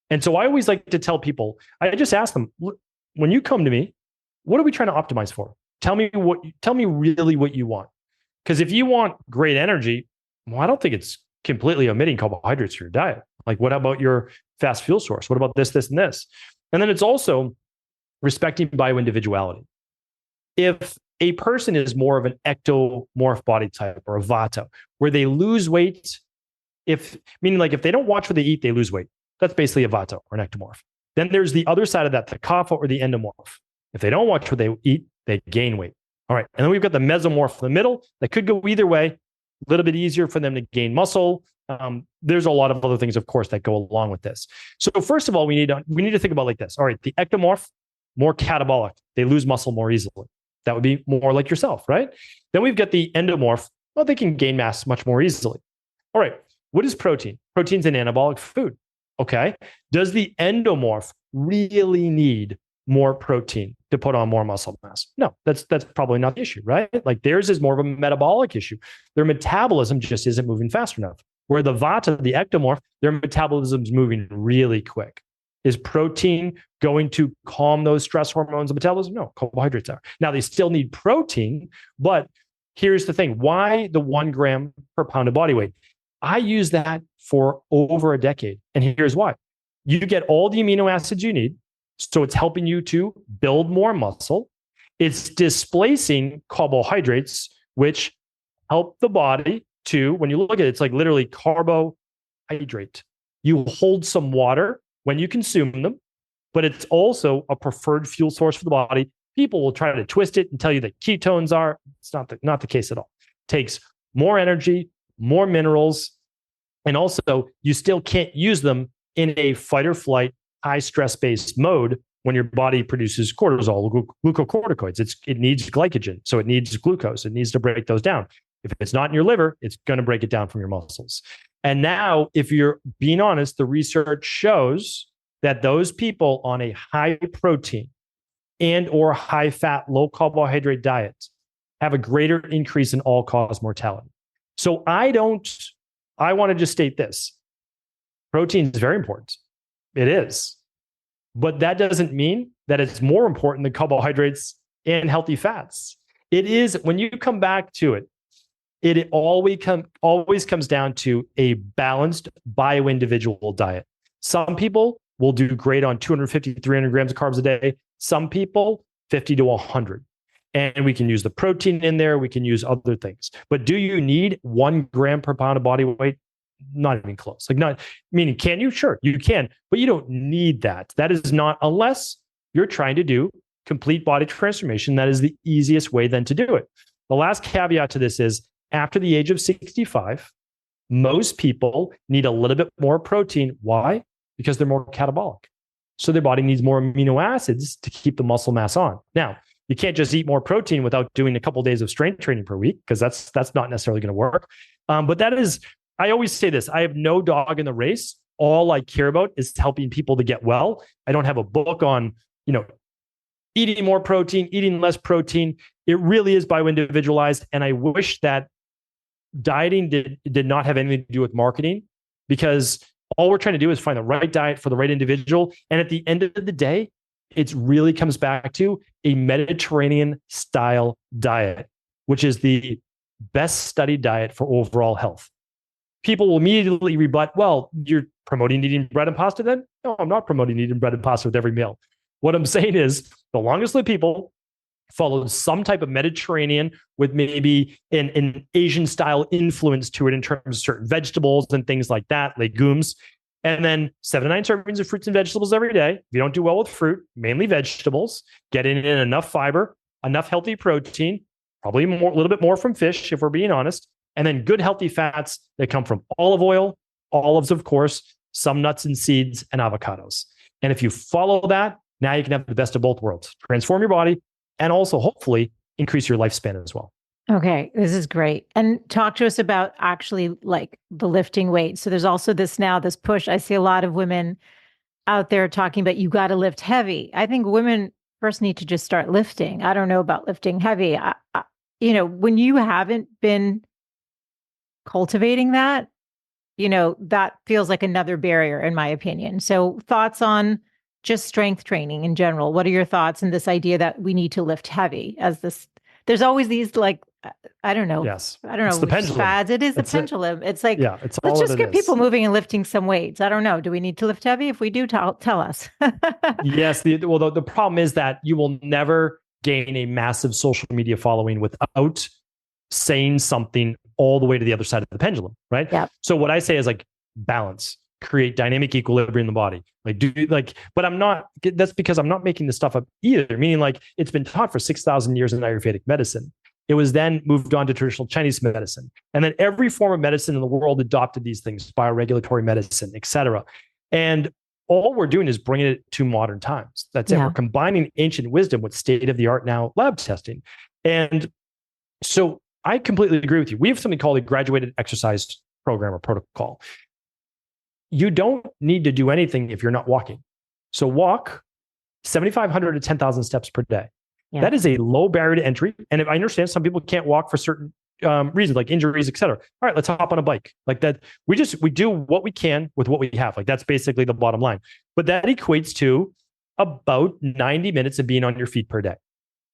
And so I always like to tell people, I just ask them, when you come to me, what are we trying to optimize for? Tell me really what you want. Because if you want great energy, well, I don't think it's completely omitting carbohydrates from your diet. Like, what about your fast fuel source? What about this, and this? And then it's also respecting bioindividuality. If a person is more of an ectomorph body type or a vata, where they lose weight, meaning like if they don't watch what they eat, they lose weight. That's basically a vata or an ectomorph. Then there's the other side of that, the kapha or the endomorph. If they don't watch what they eat, they gain weight. All right. And then we've got the mesomorph in the middle that could go either way, a little bit easier for them to gain muscle. There's a lot of other things, of course, that go along with this. So first of all, we need to think about like this. All right. The ectomorph, more catabolic. They lose muscle more easily. That would be more like yourself, right? Then we've got the endomorph. Well, they can gain mass much more easily. All right. What is protein? Protein's an anabolic food. Okay. Does the endomorph really need more protein to put on more muscle mass? No, that's probably not the issue, right? Like theirs is more of a metabolic issue. Their metabolism just isn't moving fast enough. Where the Vata, the ectomorph, their metabolism's moving really quick. Is protein going to calm those stress hormones and metabolism? No, carbohydrates are. Now they still need protein, but here's the thing. Why the 1 gram per pound of body weight? I use that for over a decade. And here's why. You get all the amino acids you need. So it's helping you to build more muscle. It's displacing carbohydrates, which help the body to, when you look at it, it's like literally carbohydrate. You hold some water when you consume them, but it's also a preferred fuel source for the body. People will try to twist it and tell you that ketones are. It's not the case at all. It takes more energy, more minerals, and also you still can't use them in a fight or flight, high stress-based mode when your body produces cortisol, glucocorticoids. It needs glycogen, so it needs glucose. It needs to break those down. If it's not in your liver, it's going to break it down from your muscles. And now, if you're being honest, the research shows that those people on a high protein and or high fat, low carbohydrate diet have a greater increase in all-cause mortality. So I want to just state this. Protein is very important. It is. But that doesn't mean that it's more important than carbohydrates and healthy fats. It is, when you come back to it, it always comes down to a balanced bio-individual diet. Some people will do great on 250, 300 grams of carbs a day. Some people, 50 to 100. And we can use the protein in there. We can use other things. But do you need 1 gram per pound of body weight? Not even close. Like, not meaning, can you? Sure, you can, but you don't need that. That is not, unless you're trying to do complete body transformation. That is the easiest way then to do it. The last caveat to this is, after the age of 65, most people need a little bit more protein. Why? Because they're more catabolic. So their body needs more amino acids to keep the muscle mass on. Now, you can't just eat more protein without doing a couple of days of strength training per week, because that's not necessarily going to work. But that is, I always say this, I have no dog in the race. All I care about is helping people to get well. I don't have a book on, eating more protein, eating less protein. It really is bio-individualized. And I wish that dieting did not have anything to do with marketing, because all we're trying to do is find the right diet for the right individual. And at the end of the day, it really comes back to a Mediterranean style diet, which is the best studied diet for overall health. People will immediately rebut, well, you're promoting eating bread and pasta then? No, I'm not promoting eating bread and pasta with every meal. What I'm saying is, the longest lived people followed some type of Mediterranean with maybe an Asian style influence to it in terms of certain vegetables and things like that, legumes. And then 7 to 9 servings of fruits and vegetables every day. If you don't do well with fruit, mainly vegetables, getting in enough fiber, enough healthy protein, probably a little bit more from fish, if we're being honest, and then good healthy fats that come from olive oil, olives, of course, some nuts and seeds, and avocados. And if you follow that, now you can have the best of both worlds. Transform your body and also hopefully increase your lifespan as well. Okay, this is great. And talk to us about actually like the lifting weights. So there's also this push. I see a lot of women out there talking about, you got to lift heavy. I think women first need to just start lifting. I don't know about lifting heavy. When you haven't been cultivating that, that feels like another barrier in my opinion. So thoughts on just strength training in general. What are your thoughts on this idea that we need to lift heavy there's always these I don't know. Yes. I don't know. It's the pendulum. Fads. It is the pendulum. It's like, it's let's just get people moving and lifting some weights. I don't know. Do we need to lift heavy? If we do, tell us. Yes. The problem is that you will never gain a massive social media following without saying something all the way to the other side of the pendulum, right? Yeah. So what I say is balance, create dynamic equilibrium in the body. But I'm not, that's because I'm not making this stuff up either. Meaning it's been taught for 6,000 years in Ayurvedic medicine. It was then moved on to traditional Chinese medicine. And then every form of medicine in the world adopted these things, bioregulatory medicine, et cetera. And all we're doing is bringing it to modern times. That's it. We're combining ancient wisdom with state-of-the-art now lab testing. And so I completely agree with you. We have something called a graduated exercise program or protocol. You don't need to do anything if you're not walking. So walk 7,500 to 10,000 steps per day. Yeah. That is a low barrier to entry. And if I understand some people can't walk for certain reasons, like injuries, et cetera. All right, let's hop on a bike like that. We do what we can with what we have. Like that's basically the bottom line. But that equates to about 90 minutes of being on your feet per day.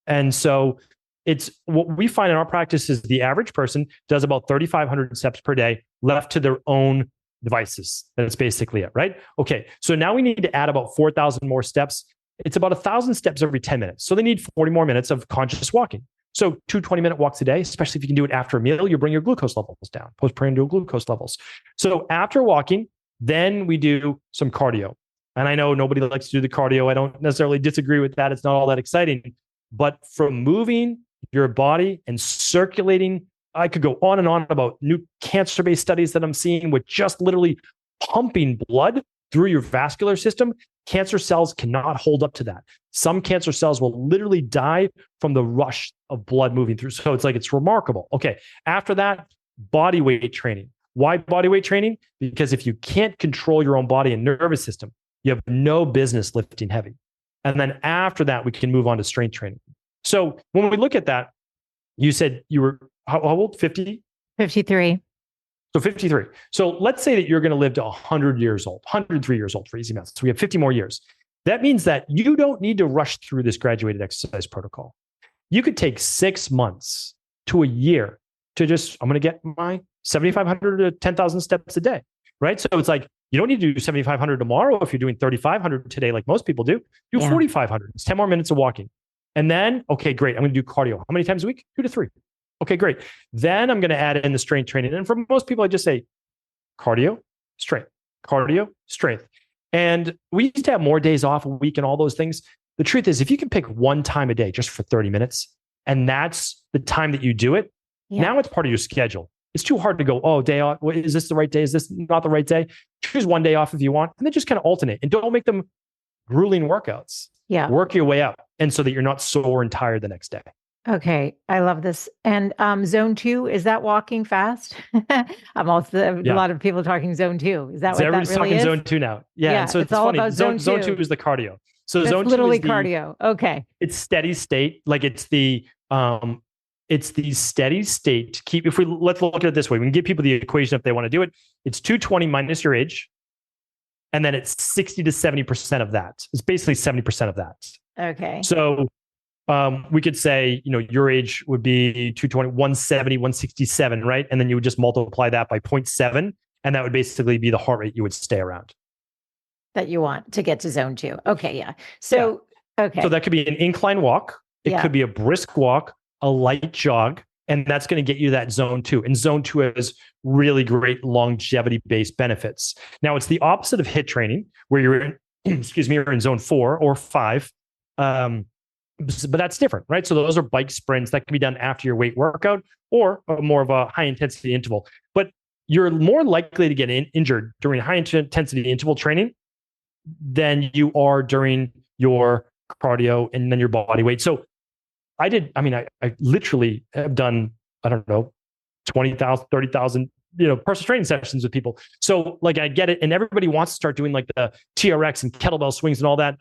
And so it's what we find in our practice is the average person does about 3,500 steps per day left to their own devices. That's basically it, right? Okay. So now we need to add about 4,000 more steps. It's about 1,000 steps every 10 minutes. So they need 40 more minutes of conscious walking. So 2 20-minute walks a day, especially if you can do it after a meal, you bring your glucose levels down, postprandial glucose levels. So after walking, then we do some cardio. And I know nobody likes to do the cardio. I don't necessarily disagree with that. It's not all that exciting. But from moving your body and circulating, I could go on and on about new cancer-based studies that I'm seeing with just literally pumping blood through your vascular system. Cancer cells cannot hold up to that. Some cancer cells will literally die from the rush of blood moving through. So it's remarkable. Okay. After that, body weight training. Why body weight training? Because if you can't control your own body and nervous system, you have no business lifting heavy. And then after that, we can move on to strength training. So when we look at that, you said you were how old? 50? 53. So 53. So let's say that you're going to live to 100 years old, 103 years old for easy math. So we have 50 more years. That means that you don't need to rush through this graduated exercise protocol. You could take 6 months to a year to I'm going to get my 7,500 to 10,000 steps a day, right? So it's like, you don't need to do 7,500 tomorrow if you're doing 3,500 today, like most people do. Do 4,500. It's 10 more minutes of walking. And then, okay, great. I'm going to do cardio. How many times a week? 2 to 3. Okay, great. Then I'm going to add in the strength training. And for most people, I just say cardio, strength, cardio, strength. And we used to have more days off a week and all those things. The truth is, if you can pick one time a day just for 30 minutes, and that's the time that you do it, now it's part of your schedule. It's too hard to go, oh, day off. Is this the right day? Is this not the right day? Choose one day off if you want, and then just kind of alternate. And don't make them grueling workouts. Yeah. Work your way up. And so that you're not sore and tired the next day. Okay. I love this. And zone 2, is that walking fast? I'm also, a lot of people talking zone 2. Is that what everybody's that really talking is? zone 2 now. Yeah. And so it's all funny. About zone 2 is the cardio. So that's zone 2 literally is cardio. Okay. It's steady state. Like it's the steady state to keep, let's look at it this way. We can give people the equation if they want to do it. It's 220 minus your age. And then it's 60 to 70% of that. It's basically 70% of that. Okay. So we could say, your age would be 220, 170, 167, right? And then you would just multiply that by 0.7. And that would basically be the heart rate you would stay around. That you want to get to zone 2. Okay. Yeah. So, okay. So that could be an incline walk. It could be a brisk walk, a light jog, and that's going to get you that zone 2. And zone 2 has really great longevity-based benefits. Now, it's the opposite of HIIT training, where you're in, you're in zone 4 or 5. But that's different, right? So those are bike sprints that can be done after your weight workout or more of a high intensity interval. But you're more likely to get injured during high intensity interval training than you are during your cardio and then your body weight. So I literally have done, 20,000, 30,000, personal training sessions with people. So like, I get it. And everybody wants to start doing like the TRX and kettlebell swings and all that.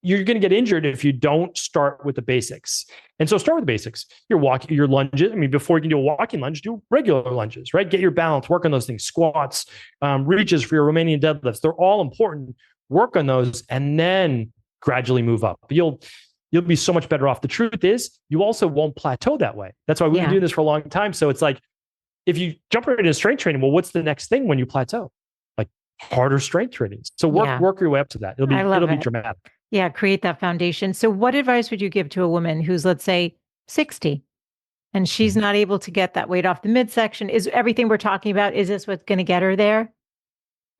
You're going to get injured if you don't start with the basics. And so start with the basics. Your lunges. Before you can do a walking lunge, do regular lunges, right? Get your balance, work on those things, squats, reaches for your Romanian deadlifts. They're all important. Work on those and then gradually move up. You'll be so much better off. The truth is, you also won't plateau that way. That's why we've been doing this for a long time. So it's like, if you jump right into strength training, well, what's the next thing when you plateau? Like harder strength training. So work your way up to that. It'll be dramatic. Yeah, create that foundation. So what advice would you give to a woman who's, let's say, 60 and she's not able to get that weight off the midsection? Is everything we're talking about, is this what's going to get her there?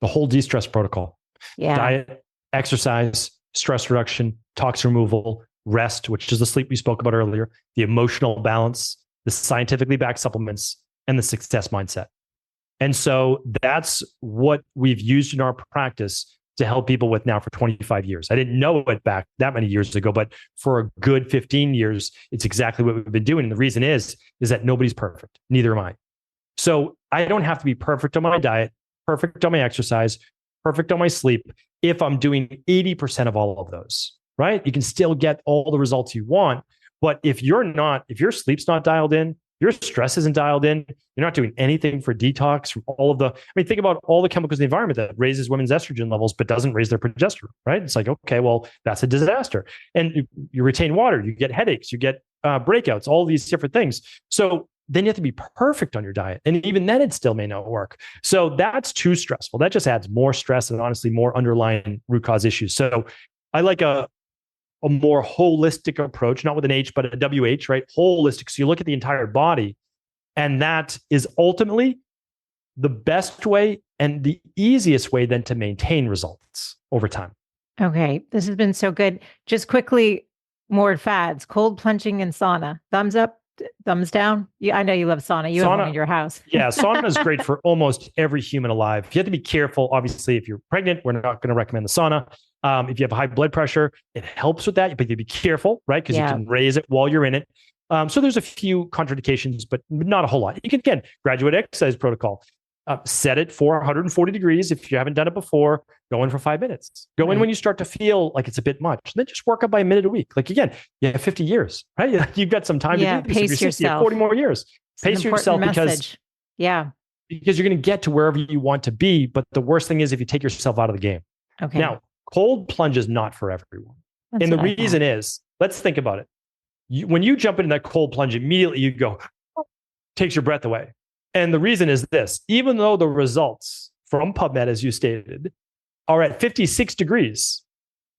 The whole de-stress protocol. Yeah. Diet, exercise, stress reduction, toxin removal, rest, which is the sleep we spoke about earlier, the emotional balance, the scientifically backed supplements, and the success mindset. And so that's what we've used in our practice to help people with now for 25 years. I didn't know it back that many years ago, but for a good 15 years, it's exactly what we've been doing. And the reason is that nobody's perfect. Neither am I. So I don't have to be perfect on my diet, perfect on my exercise, perfect on my sleep. if I'm doing 80% of all of those, right? You can still get all the results you want. But if your sleep's not dialed in, your stress isn't dialed in, you're not doing anything for detox from all of think about all the chemicals in the environment that raises women's estrogen levels, but doesn't raise their progesterone, right? It's like, okay, well, that's a disaster. And you retain water, you get headaches, you get breakouts, all these different things. So then you have to be perfect on your diet. And even then it still may not work. So that's too stressful. That just adds more stress and honestly more underlying root cause issues. So I like a more holistic approach, not with an H, but a WH, right? Holistic. So you look at the entire body, and that is ultimately the best way and the easiest way then to maintain results over time. Okay. This has been so good. Just quickly, more fads, cold plunging and sauna. Thumbs up, thumbs down. I know you love sauna. You have one in your house. Yeah, sauna is great for almost every human alive. You have to be careful. Obviously, if you're pregnant, we're not going to recommend the sauna. If you have high blood pressure, it helps with that, but you be careful, right? Because you can raise it while you're in it. So there's a few contraindications, but not a whole lot. You can, again, graduate exercise protocol. Set it for 140 degrees. If you haven't done it before, go in for 5 minutes. Go in when you start to feel like it's a bit much. Then just work up by a minute a week. Like again, you have 50 years, right? You've got some time to do this. Pace yourself. You have 40 more years. Pace yourself because you're going to get to wherever you want to be. But the worst thing is if you take yourself out of the game. Okay. Now, cold plunge is not for everyone. And the reason is, let's think about it. When you jump into that cold plunge, immediately you go, takes your breath away. And the reason is this: even though the results from PubMed, as you stated, are at 56 degrees,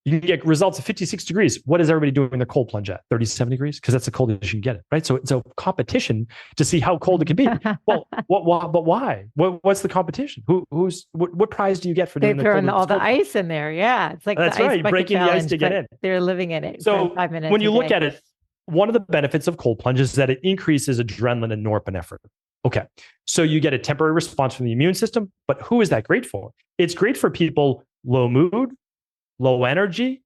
you can get results at 56 degrees. What is everybody doing in their cold plunge at? 37 degrees? Because that's the coldest you can get it, right? So it's a competition to see how cold it can be. Well, but why? What's the competition? What prize do you get for doing They're throwing all the ice in there. Yeah, it's like that's right. Breaking the ice to get in. They're living in it. So for 5 minutes when you look at it, one of the benefits of cold plunge is that it increases adrenaline and norepinephrine. Okay, so you get a temporary response from the immune system, but who is that great for? It's great for people low mood, low energy,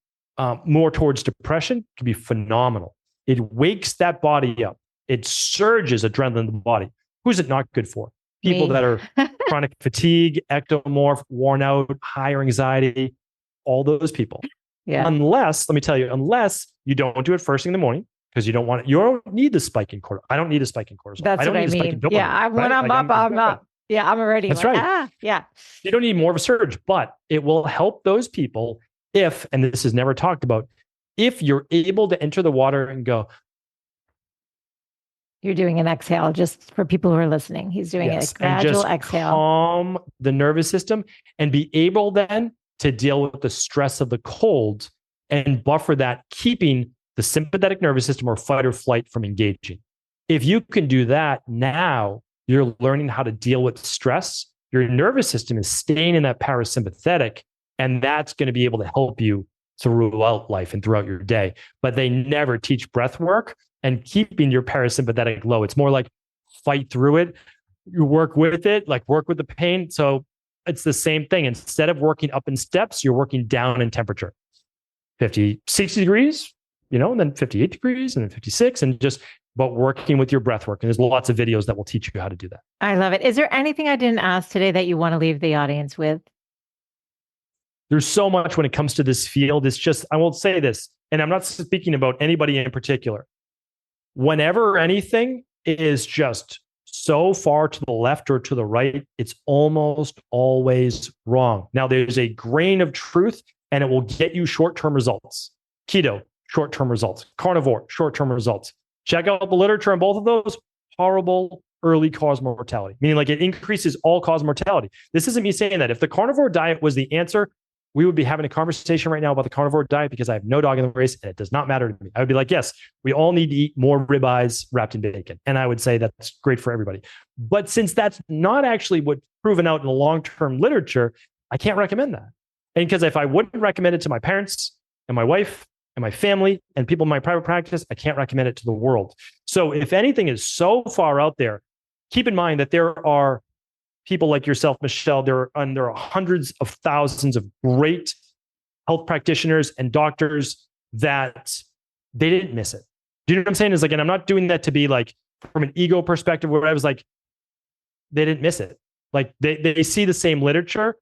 more towards depression. It can be phenomenal. It wakes that body up. It surges adrenaline in the body. Who's it not good for? People that are chronic fatigue, ectomorph, worn out, higher anxiety, all those people. Yeah. Unless you don't do it first thing in the morning, because you don't need the spike in cortisol. I don't need a spike in cortisol. That's what I mean. When I'm up. Yeah, I'm already. That's right. Yeah. You don't need more of a surge, but it will help those people if, and this is never talked about, if you're able to enter the water and go. You're doing an exhale, just for people who are listening. He's doing a gradual exhale. Calm the nervous system and be able then to deal with the stress of the cold and buffer that, keeping the sympathetic nervous system or fight or flight from engaging. If you can do that now, you're learning how to deal with stress. Your nervous system is staying in that parasympathetic, and that's going to be able to help you throughout life and throughout your day. But they never teach breath work and keeping your parasympathetic low. It's more like fight through it. You work with it, like work with the pain. So it's the same thing. Instead of working up in steps, you're working down in temperature. 50, 60 degrees, and then 58 degrees and then 56 but working with your breath work. And there's lots of videos that will teach you how to do that. I love it. Is there anything I didn't ask today that you want to leave the audience with? There's so much when it comes to this field. It's just, I will say this, and I'm not speaking about anybody in particular. Whenever anything is just so far to the left or to the right, it's almost always wrong. Now, there's a grain of truth, and it will get you short-term results. Keto, short-term results. Carnivore, short-term results. Check out the literature on both of those. Horrible early cause mortality, meaning like it increases all-cause mortality. This isn't me saying that. If the carnivore diet was the answer, we would be having a conversation right now about the carnivore diet, because I have no dog in the race and it does not matter to me. I would be like, yes, we all need to eat more ribeyes wrapped in bacon. And I would say that's great for everybody. But since that's not actually what's proven out in the long-term literature, I can't recommend that. And because if I wouldn't recommend it to my parents and my wife and my family and people in my private practice, I can't recommend it to the world. So if anything is so far out there, keep in mind that there are people like yourself, Michelle. There are hundreds of thousands of great health practitioners and doctors that they didn't miss it. Do you know what I'm saying? Is like, and I'm not doing that to be like from an ego perspective where I was like, they didn't miss it. Like they see the same literature,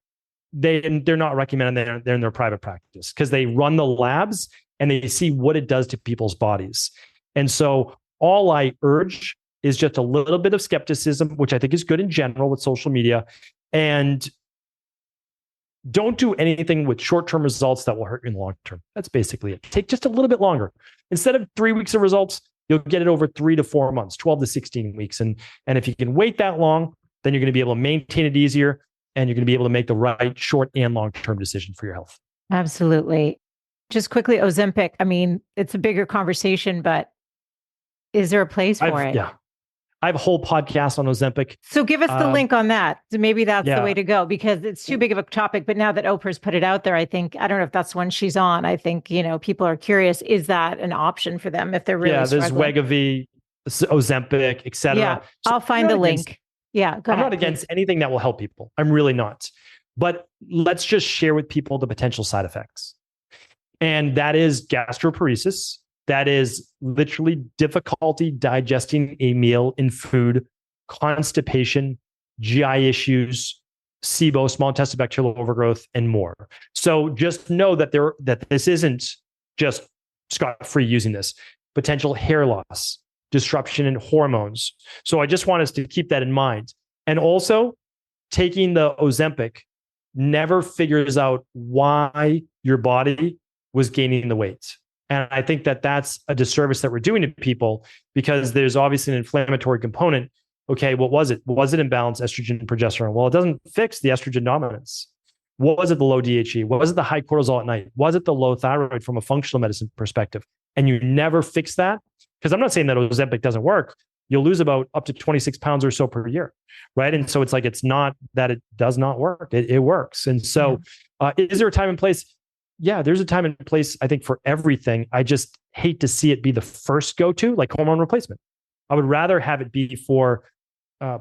they're not recommending they're in their private practice because they run the labs and they see what it does to people's bodies. And so all I urge is just a little bit of skepticism, which I think is good in general with social media. And don't do anything with short-term results that will hurt you in the long term. That's basically it. Take just a little bit longer. Instead of 3 weeks of results, you'll get it over 3 to 4 months, 12 to 16 weeks. And if you can wait that long, then you're going to be able to maintain it easier and you're going to be able to make the right short and long-term decision for your health. Absolutely. Just quickly, Ozempic, I mean, it's a bigger conversation, but is there a place for it? Yeah. I have a whole podcast on Ozempic. So give us the link on that. So maybe that's the way to go because it's too big of a topic. But now that Oprah's put it out there, I don't know if that's when she's on. I think, people are curious. Is that an option for them if they're really struggling? There's Wegovy, Ozempic, et cetera. Yeah, so I'll find the link. Yeah, go ahead. I'm not against anything that will help people. I'm really not. But let's just share with people the potential side effects. And that is gastroparesis. That is literally difficulty digesting a meal in food, constipation, GI issues, SIBO, small intestinal bacterial overgrowth, and more. So just know that this isn't just scot-free using this. Potential hair loss, disruption in hormones. So I just want us to keep that in mind. And also, taking the Ozempic never figures out why your body was gaining the weight. And I think that that's a disservice that we're doing to people because there's obviously an inflammatory component. Okay, what was it? Was it imbalanced estrogen and progesterone? Well, it doesn't fix the estrogen dominance. Was it the low DHE? Was it the high cortisol at night? Was it the low thyroid from a functional medicine perspective? And you never fix that because I'm not saying that Ozempic doesn't work. You'll lose about up to 26 pounds or so per year, right? And so it's not that it does not work. It works. And so is there a time and place? Yeah, there's a time and place, I think, for everything. I just hate to see it be the first go-to, like hormone replacement. I would rather have it be for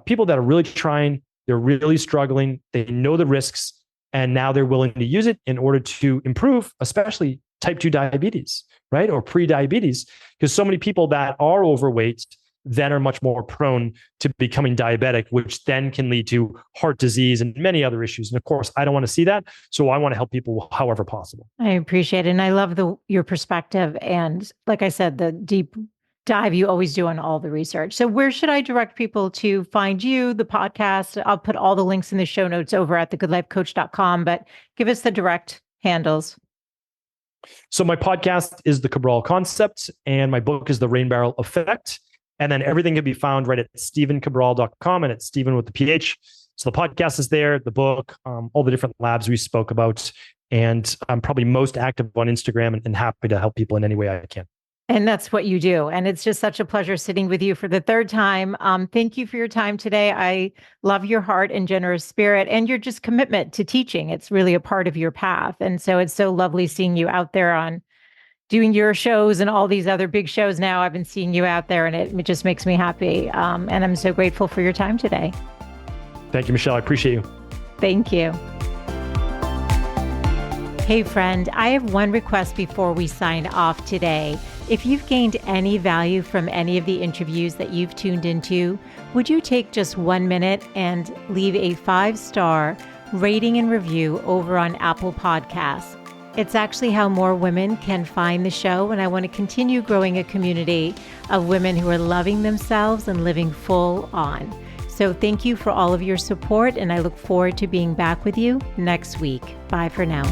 people that are really trying, they're really struggling, they know the risks, and now they're willing to use it in order to improve, especially type 2 diabetes, right? Or pre-diabetes, because so many people that are overweight then are much more prone to becoming diabetic, which then can lead to heart disease and many other issues. And of course, I don't want to see that. So I want to help people however possible. I appreciate it. And I love your perspective. And like I said, the deep dive you always do on all the research. So where should I direct people to find you, the podcast? I'll put all the links in the show notes over at thegoodlifecoach.com, but give us the direct handles. So my podcast is The Cabral Concept, and my book is The Rain Barrel Effect. And then everything can be found right at stevencabral.com, and it's Steven with the PH. So the podcast is there, the book, all the different labs we spoke about. And I'm probably most active on Instagram and happy to help people in any way I can. And that's what you do. And it's just such a pleasure sitting with you for the third time. Thank you for your time today. I love your heart and generous spirit and your just commitment to teaching. It's really a part of your path. And so it's so lovely seeing you out there on doing your shows and all these other big shows now. I've been seeing you out there and it just makes me happy. And I'm so grateful for your time today. Thank you, Michelle. I appreciate you. Thank you. Hey friend, I have one request before we sign off today. If you've gained any value from any of the interviews that you've tuned into, would you take just 1 minute and leave a 5-star rating and review over on Apple Podcasts? It's actually how more women can find the show, and I want to continue growing a community of women who are loving themselves and living full on. So thank you for all of your support, and I look forward to being back with you next week. Bye for now.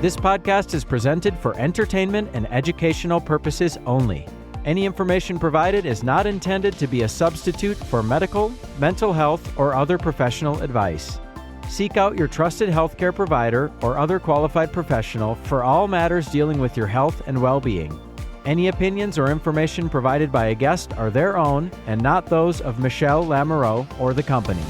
This podcast is presented for entertainment and educational purposes only. Any information provided is not intended to be a substitute for medical, mental health, or other professional advice. Seek out your trusted healthcare provider or other qualified professional for all matters dealing with your health and well-being. Any opinions or information provided by a guest are their own and not those of Michelle Lamoureux or the company.